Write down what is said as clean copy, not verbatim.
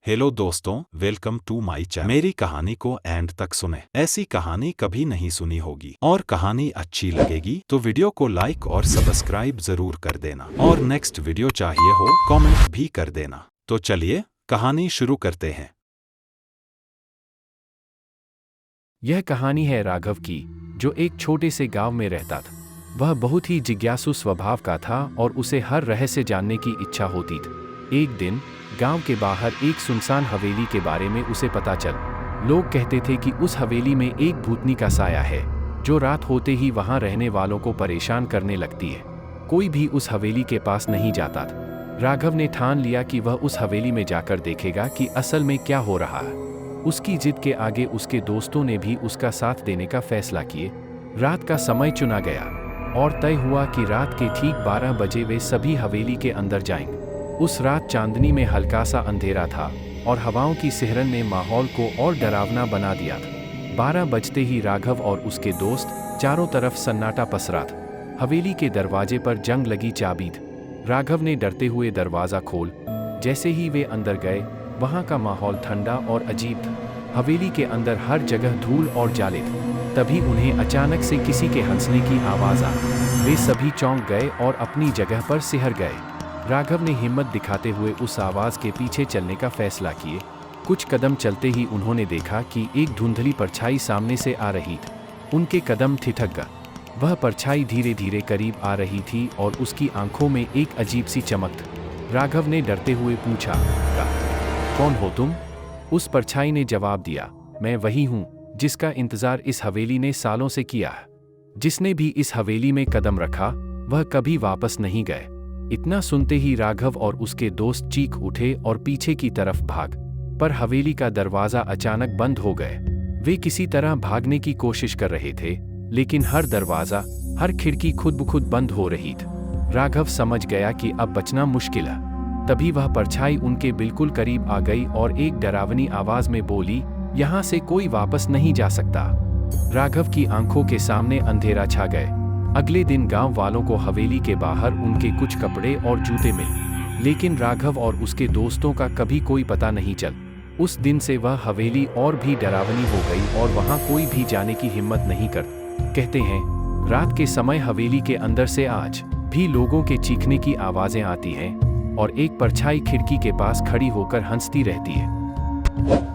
Hello दोस्तों, welcome to my channel. मेरी कहानी को एंड तक सुने। ऐसी कहानी कभी नहीं सुनी होगी और कहानी अच्छी लगेगी तो वीडियो को लाइक और सब्सक्राइब जरूर कर देना और नेक्स्ट वीडियो चाहिए हो कमेंट भी कर देना। तो चलिए कहानी शुरू करते हैं। यह कहानी है राघव की, जो एक छोटे से गांव में रहता था। वह बहुत ही जिज्ञासु स्वभाव का था और उसे हर रहस्य जानने की इच्छा होती थी। एक दिन गांव के बाहर एक सुनसान हवेली के बारे में उसे पता चल। लोग कहते थे कि उस हवेली में एक भूतनी का साया है, जो रात होते ही वहां रहने वालों को परेशान करने लगती है। कोई भी उस हवेली के पास नहीं जाता था। राघव ने ठान लिया कि वह उस हवेली में जाकर देखेगा कि असल में क्या हो रहा है। उसकी जिद के आगे उसके दोस्तों ने भी उसका साथ देने का फैसला किए। रात का समय चुना गया और तय हुआ कि रात के ठीक 12 बजे वे सभी हवेली के अंदर जाएंगे। उस रात चांदनी में हल्का सा अंधेरा था और हवाओं की सिहरन ने माहौल को और डरावना बना दिया था। 12 बजते ही राघव और उसके दोस्त चारों तरफ सन्नाटा पसरा था। हवेली के दरवाजे पर जंग लगी चाबी थी। राघव ने डरते हुए दरवाज़ा खोल। जैसे ही वे अंदर गए, वहाँ का माहौल ठंडा और अजीब था। हवेली के अंदर हर जगह धूल और जाले थे। तभी उन्हें अचानक से किसी के हंसने की आवाज़ आई। वे सभी चौंक गए और अपनी जगह पर सिहर गए। राघव ने हिम्मत दिखाते हुए उस आवाज़ के पीछे चलने का फैसला किए। कुछ कदम चलते ही उन्होंने देखा कि एक धुंधली परछाई सामने से आ रही थी। उनके कदम ठिठक गए। वह परछाई धीरे धीरे करीब आ रही थी और उसकी आंखों में एक अजीब सी चमक थी। राघव ने डरते हुए पूछा, कौन हो तुम? उस परछाई ने जवाब दिया, मैं वही हूँ जिसका इंतजार इस हवेली ने सालों से किया है। जिसने भी इस हवेली में कदम रखा वह कभी वापस नहीं गए। इतना सुनते ही राघव और उसके दोस्त चीख उठे और पीछे की तरफ भाग, पर हवेली का दरवाजा अचानक बंद हो गए। वे किसी तरह भागने की कोशिश कर रहे थे, लेकिन हर दरवाजा, हर खिड़की खुद ब खुद बंद हो रही थी। राघव समझ गया कि अब बचना मुश्किल है। तभी वह परछाई उनके बिल्कुल करीब आ गई और एक डरावनी आवाज में बोली, यहाँ से कोई वापस नहीं जा सकता। राघव की आंखों के सामने अंधेरा छा गए। अगले दिन गांव वालों को हवेली के बाहर उनके कुछ कपड़े और जूते मिले, लेकिन राघव और उसके दोस्तों का कभी कोई पता नहीं चल। उस दिन से वह हवेली और भी डरावनी हो गई और वहां कोई भी जाने की हिम्मत नहीं कर। कहते हैं, रात के समय हवेली के अंदर से आज भी लोगों के चीखने की आवाजें आती हैं और एक परछाई खिड़की के पास खड़ी होकर हंसती रहती है।